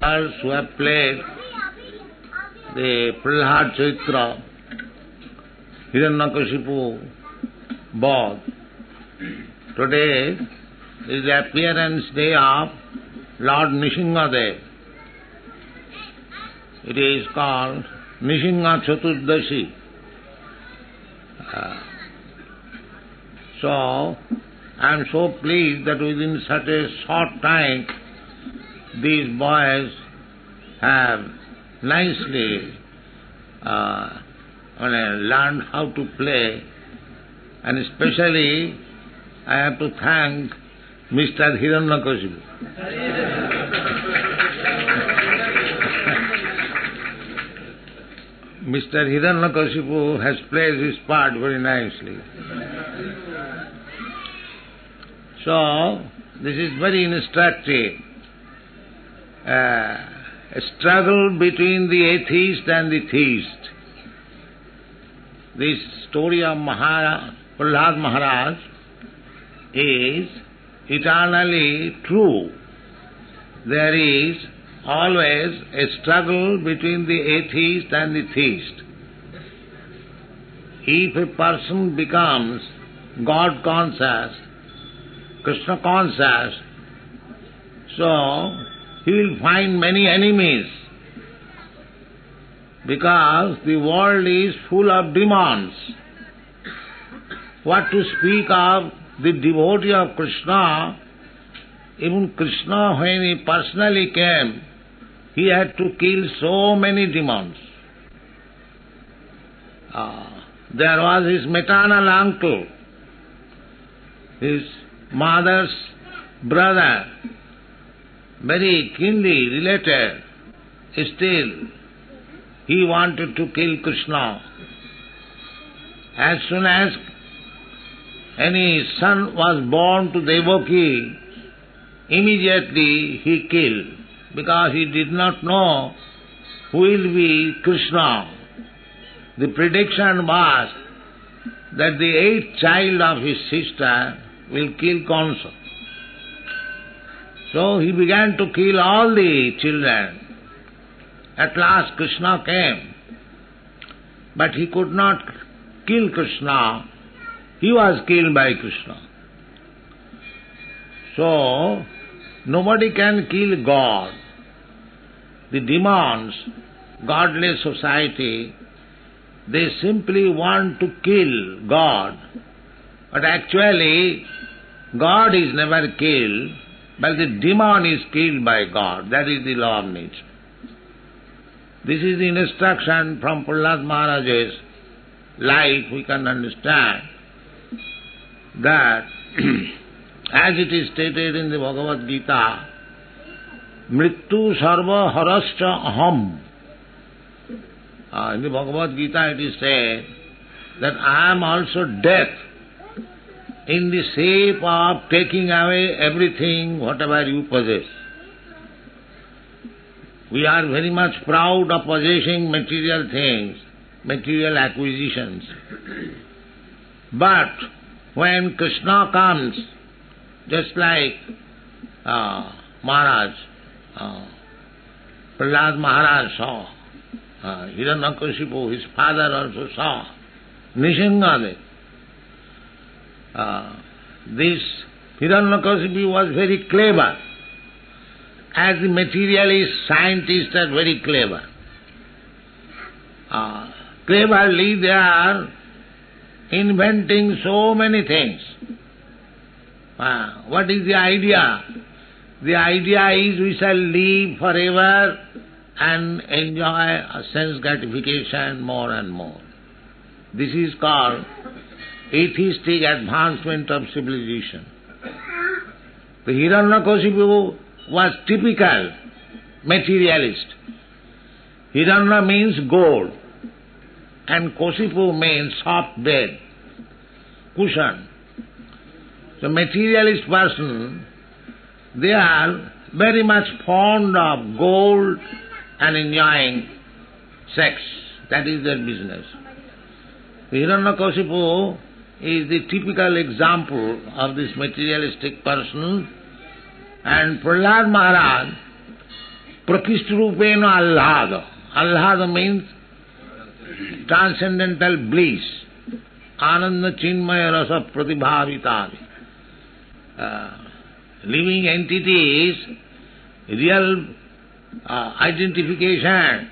Others who have played the Prahlad Chaitra, Hiranyakashipu, both. Today is the appearance day of Lord Nrsimhadev. It is called Nrsimha-caturdasi. So, I am so pleased that within such a short time, these boys have nicely learned how to play, and especially I have to thank Mr. Hiranyakashipu. Mr. Hiranyakashipu has played his part very nicely. So, this is very instructive. A struggle between the atheist and the theist. This story of Prahlad Maharaj is eternally true. There is always a struggle between the atheist and the theist. If a person becomes God conscious, Krishna conscious, so he will find many enemies, because the world is full of demons. What to speak of the devotee of Krishna? Even Krishna, when he personally came, he had to kill so many demons. There was his maternal uncle, his mother's brother, very keenly related. Still, he wanted to kill Krishna. As soon as any son was born to Devaki, immediately he killed, because he did not know who will be Krishna. The prediction was that the eighth child of his sister will kill Kansa. So he began to kill all the children. At last Krishna came, but he could not kill Krishna. He was killed by Krishna. So, nobody can kill God. The demons, godless society, they simply want to kill God. But actually, God is never killed, but the demon is killed by God. That is the law of nature. This is the instruction from Prahlad Maharaj's life. We can understand that as it is stated in the Bhagavad Gita, Mrityu sarva harascha aham. In the Bhagavad Gita it is said that I am also death, in the shape of taking away everything, whatever you possess. We are very much proud of possessing material things, material acquisitions. But when Krishna comes, just like Maharaj, Prahlad Maharaj saw, Hiranyakashipu, his father also saw, Nrsimhadev. This Hiranyakashipu was very clever. As the materialist, scientists are very clever. Cleverly they are inventing so many things. What is the idea? The idea is we shall live forever and enjoy a sense gratification more and more. This is called atheistic advancement of civilization. The Hiranyakashipu was typical materialist. Hiranya means gold, and Kashipu means soft bed, cushion. The materialist person, they are very much fond of gold and enjoying sex. That is their business. The Hiranyakashipu is the typical example of this materialistic person, and Prahlad Maharaj Prakishtarupena allhada. Allhada means transcendental bliss. Ananda chinmaya rasa pratibhavitani. Living entities, real identification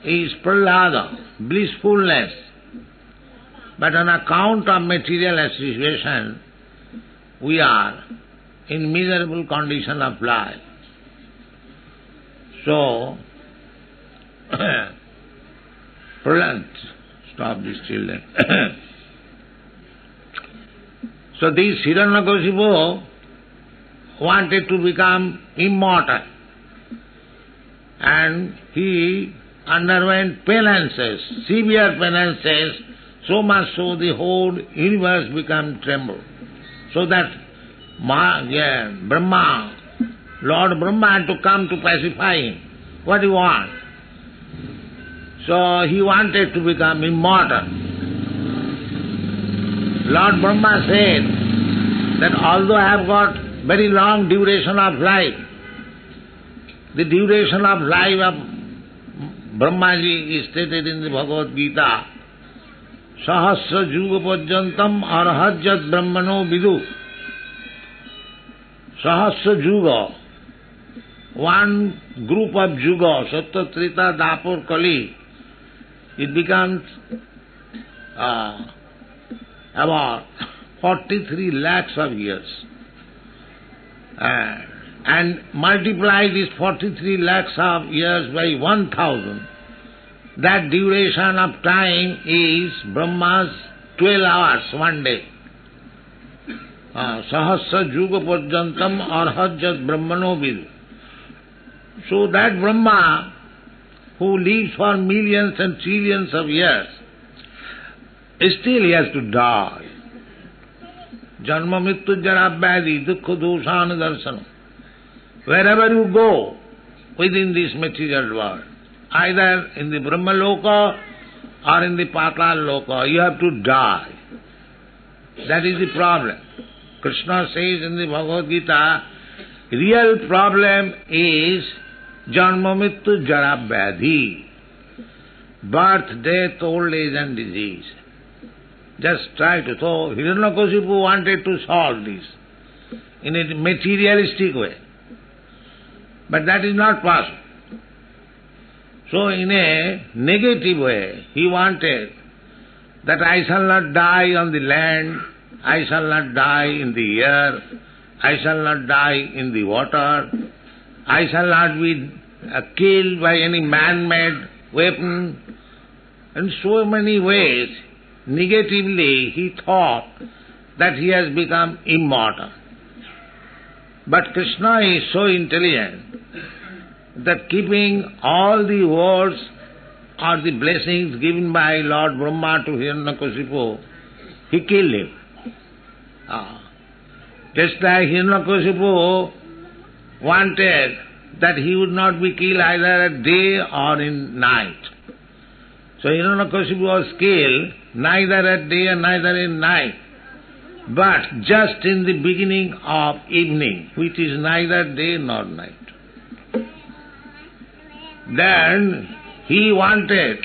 is prahlada, blissfulness. But on account of material association, we are in miserable condition of life. So, stop these children. So this Hiranyakasipu wanted to become immortal, and he underwent penances, severe penances, so much so the whole universe became tremble. So that Brahma, Lord Brahma had to come to pacify him. What do you want? So he wanted to become immortal. Lord Brahma said that although I have got very long duration of life, the duration of life of Brahmaji is stated in the Bhagavad Gita, Sahasra Juga Pajyantam Arhajyat Brahmano Vidu. Sahasra Juga, one group of Juga, Sattva, Trita, Dapur, Kali, it becomes about 43 lakhs of years. And multiply this 43 lakhs of years by 1,000. That duration of time is Brahma's 12 hours, one day. Sahasra Juga Pajyantam Arhajyat Brahmano Vidu. So that Brahma, who lives for millions and trillions of years, still he has to die. Janma Mrityu Jara Vyadhi Dukkha Doshana Darsana. Wherever you go within this material world, either in the Brahma Loka or in the Patal Loka, you have to die. That is the problem. Krishna says in the Bhagavad Gita, real problem is Janma Mrityu Jara Vyadhi, birth, death, old age and disease. Just try to. So Hiranyakasipu wanted to solve this in a materialistic way. But that is not possible. So in a negative way, he wanted that I shall not die on the land, I shall not die in the air, I shall not die in the water, I shall not be killed by any man-made weapon. In so many ways, negatively he thought that he has become immortal. But Krishna is so intelligent that keeping all the words or the blessings given by Lord Brahma to Hiranyakasipu, he killed him. Just like Hiranyakasipu wanted that he would not be killed either at day or in night. So Hiranyakasipu was killed neither at day and neither in night, but just in the beginning of evening, which is neither day nor night. Then he wanted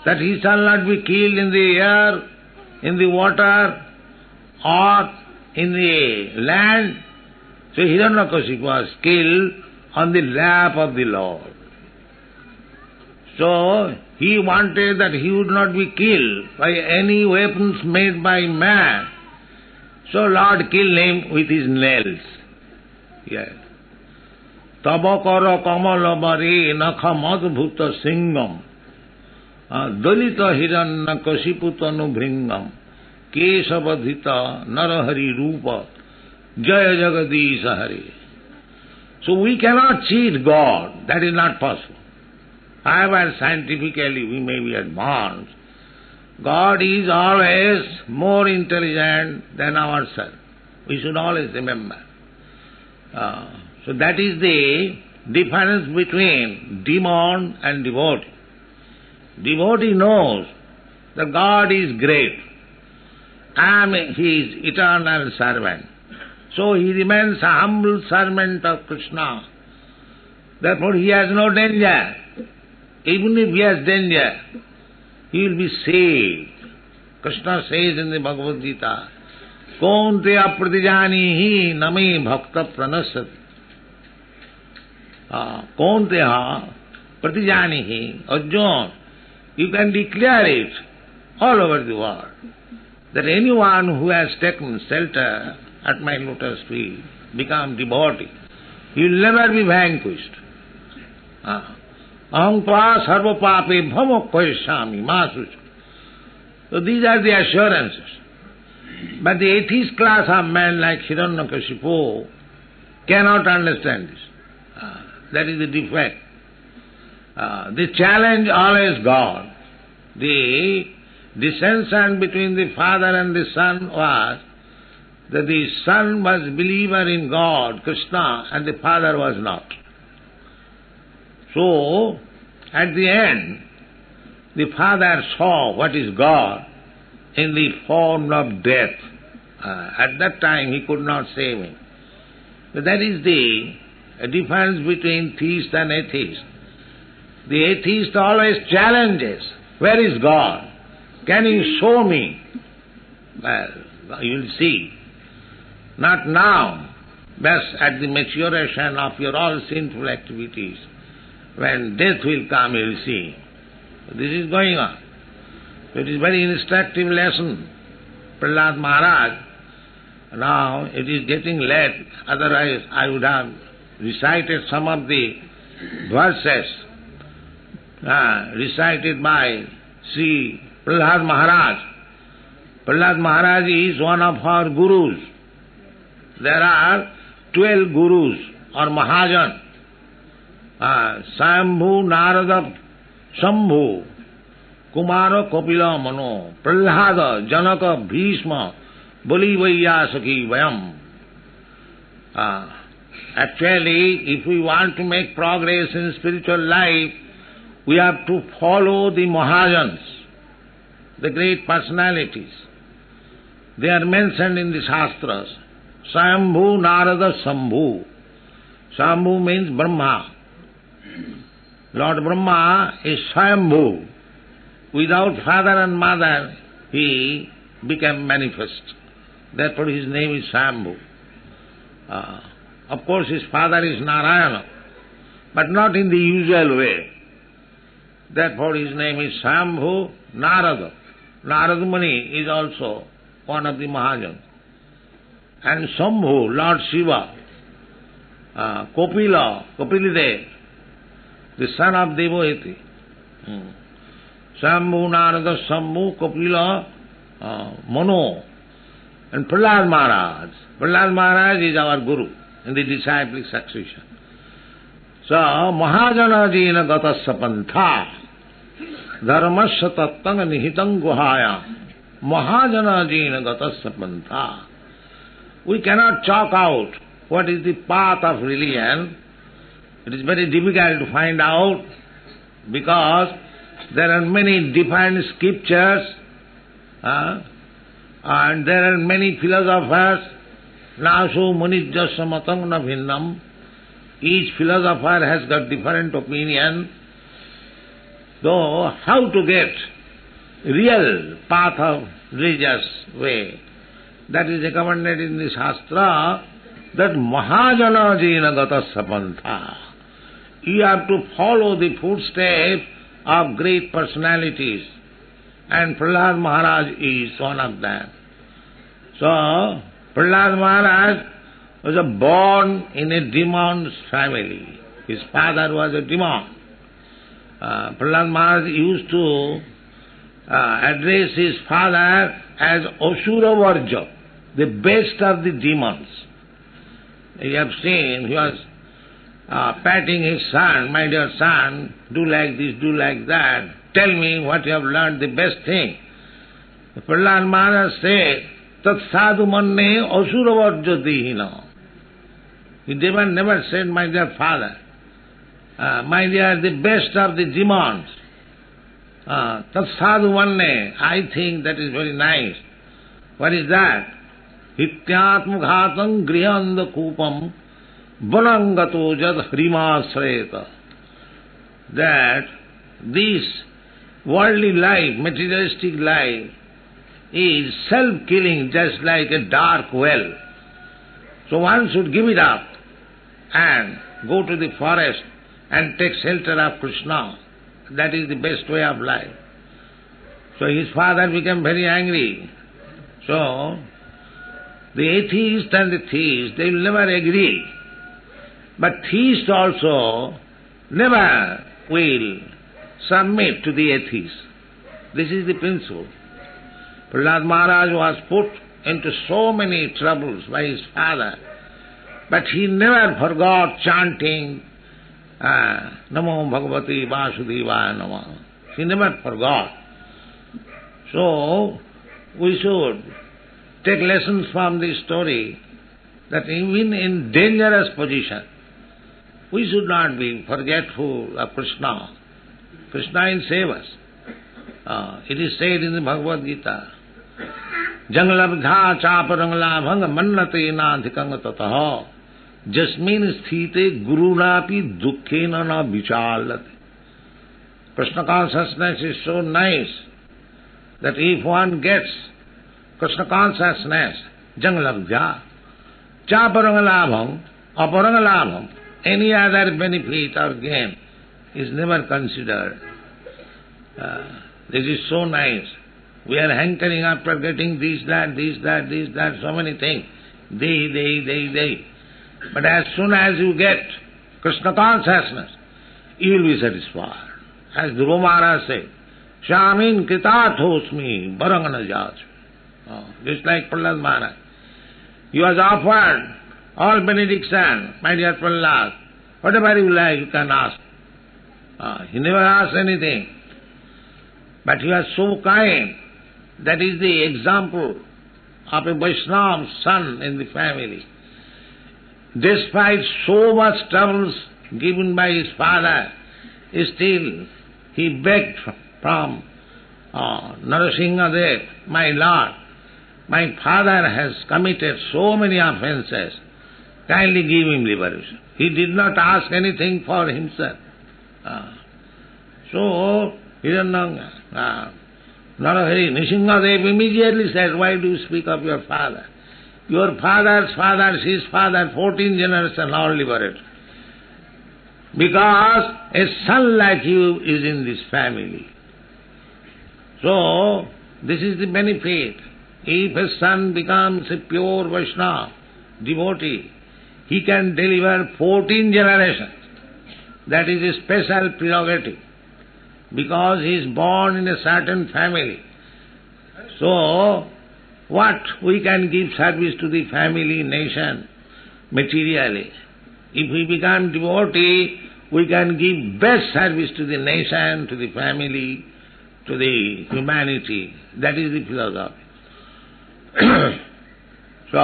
that he shall not be killed in the air, in the water, or in the land. So Hiranyakasipu was killed on the lap of the Lord. So he wanted that he would not be killed by any weapons made by man. So Lord killed him with his nails. Yes. Tabakara kamalabari nakhamadbhuta singham dalita hiranyakasipu tanu bhringam kesavadhita narahari rupa jaya jagadisha hari. So we cannot cheat God. That is not possible. However scientifically we may be advanced, God is always more intelligent than ourselves. We should always remember. So that is the difference between demon and devotee. Devotee knows that God is great and he is eternal servant. So he remains a humble servant of Krishna. Therefore he has no danger. Even if he has danger, he will be saved. Krishna says in the Bhagavad Gita, Kaunteya pratijanihi name bhakta pranasati. Kaunteya pratijanihi, Arjuna, you can declare it all over the world, that anyone who has taken shelter at my lotus feet, become devotee, he will never be vanquished. Aham tva sarva pape bhamokkoyasami masucha. So these are the assurances. But the atheist class of men like Hiranyakashipu cannot understand this. That is the defect. They challenge always God. The dissension between the father and the son was that the son was believer in God, Krishna, and the father was not. So, at the end, the father saw what is God in the form of death. At that time he could not save him. But that is the difference between theist and atheist. The atheist always challenges, where is God? Can you show me? Well, you will see. Not now, but at the maturation of your all sinful activities. When death will come, you will see. This is going on. It is very instructive lesson. Prahlad Maharaj, now it is getting late, otherwise I would have recited some of the verses recited by Sri Prahlad Maharaj. Prahlad Maharaj is one of our gurus. There are 12 gurus or Mahajan. Swambhu, Narada, Shambhu, Kumara, Kapila, Mano, Prahlada, Janaka, Bhishma, Bali, Vaiyasaki, Vayam. Actually, if we want to make progress in spiritual life, we have to follow the Mahajans, the great personalities. They are mentioned in the Shastras. Swambhu, Narada, Shambhu. Shambhu means Brahma. Lord Brahma is Swambhu. Without father and mother, he became manifest. Therefore his name is Swambhu. Of course his father is Narayana, but not in the usual way. Therefore his name is Swambhu Narada. Narada Muni is also one of the Mahajans. And Shambhu, Lord Shiva, Kapilidev, the son of Devahiti. Shambhu, Narada, Shambhu, Kapila, Mano, and Prahlad Maharaj. Prahlad Maharaj is our guru in the disciplic succession. So, Mahajana jina gatasya pantha, dharmasya tattanga nihitang guhaya, Mahajana jina gatasya pantha. We cannot chalk out what is the path of religion. It is very difficult to find out because there are many different scriptures and there are many philosophers. Naso munijya samatang na bhinnam. Each philosopher has got different opinion. So how to get real path of religious way? That is recommended in the Shastra, that Mahajana jina gatasya pantha. You have to follow the footsteps of great personalities, and Prahlad Maharaj is one of them. So, Prahlad Maharaj was born in a demon's family. His father was a demon. Prahlad Maharaj used to address his father as Ashura Varja, the best of the demons. You have seen, he was patting his son, my dear son, do like this, do like that, tell me what you have learned, the best thing. Prahlad Maharaj said, Tat sadhu manne asura varjatihina. He never said, my dear father, my dear, the best of the demons. Tat sadhu manne, I think that is very nice. What is that? Hityatmughatam grihanda kupam Vanangato jad hrimasreta. That this worldly life, materialistic life, is self-killing just like a dark well. So one should give it up and go to the forest and take shelter of Krishna. That is the best way of life. So his father became very angry. So the atheist and the theist, they will never agree. But theist also never will submit to the atheist. This is the principle. Prahlad Maharaj was put into so many troubles by his father, but he never forgot chanting Namo Bhagavati Vasudevaya Namah. He never forgot. So we should take lessons from this story that even in dangerous position, we should not be forgetful of Krishna. Krishna will save us. It is said in the Bhagavad Gita, Janglabdha chaparangla mannate nadhikanga tataha jasmin sthite gurunapi dukkhena na vichalate. Krishna consciousness is so nice that if one gets Krishna consciousness, janglabdha, chaparangalabham, aparangalabham, any other benefit or gain is never considered. This is so nice. We are hankering after getting this, that, so many things. They. But as soon as you get Krishna consciousness, you will be satisfied. As Dhruva Maharaj said, Shamin kitathosmi barangana jaj. Just like Prahlad Maharaj. He was offered all benediction, my dear Prahlad. Whatever you like, you can ask. He never asked anything. But he was so kind. That is the example of a Vaishnava son in the family. Despite so much troubles given by his father, still he begged from Nrsimhadev, my Lord, my father has committed so many offences, kindly give him liberation. He did not ask anything for himself. So, Nrsimhadev immediately said, why do you speak of your father? Your father's father, his father, 14 generations all liberated. Because a son like you is in this family. So, this is the benefit. If a son becomes a pure Vaishnava, devotee, he can deliver 14 generations. That is a special prerogative. Because he is born in a certain family. So, what we can give service to the family, nation, materially. If we become devotee, we can give best service to the nation, to the family, to the humanity. That is the philosophy. So,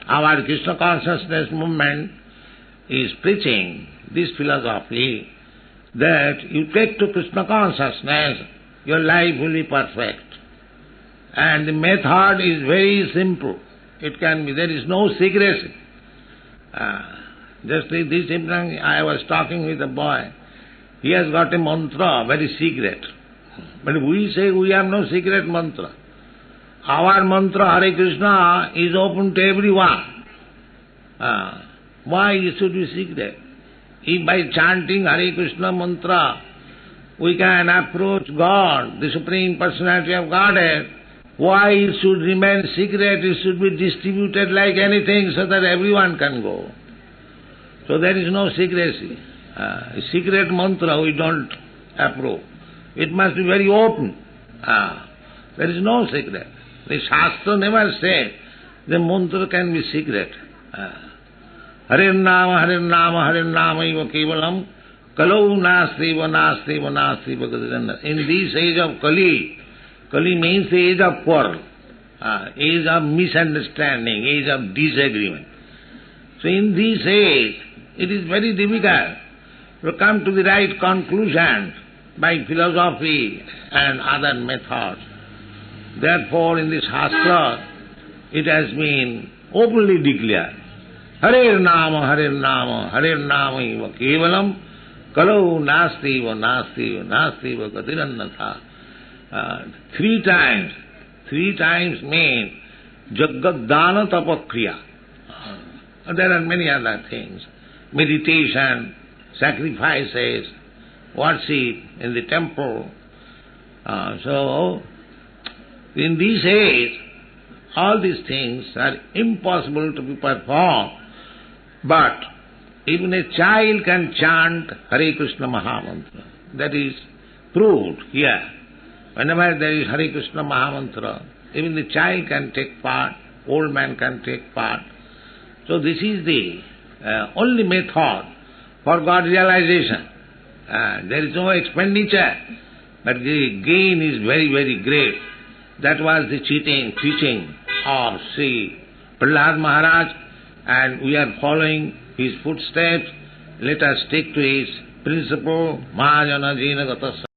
our Krishna consciousness movement is preaching this philosophy that you take to Krishna consciousness, your life will be perfect. And the method is very simple. It can be, there is no secrecy. Just this evening I was talking with a boy. He has got a mantra, very secret. But we say we have no secret mantra. Our mantra, Hare Krishna, is open to everyone. Why it should be secret? If by chanting Hare Krishna mantra we can approach God, the Supreme Personality of Godhead, why it should remain secret? It should be distributed like anything so that everyone can go. So there is no secrecy. A secret mantra we don't approve. It must be very open. There is no secret. The Shastra never said the mantra can be secret. Hare Nama, Hare Nama, Hare Nama iva kevalam kalau nastiva, nastiva, nastiva gadadana. In this age of Kali, Kali means the age of quarrel, age of misunderstanding, age of disagreement. So in this age, it is very difficult to come to the right conclusion by philosophy and other methods. Therefore, in this Shastra, it has been openly declared. Harer Nama, Harer Nama eva kevalam, kalau nasti va katirannatha. Three times means Jagadana Tapakriya. There are many other things. Meditation, sacrifices, worship in the temple. So, in this age, all these things are impossible to be performed. But even a child can chant Hare Krishna Mahamantra. That is proved here. Whenever there is Hare Krishna Mahamantra, even the child can take part, old man can take part. So this is the only method for God realization. There is no expenditure, but the gain is very, very great. That was the teaching of Sri Prahlad Maharaj, and we are following his footsteps. Let us stick to his principle, Mahajana Jina Gata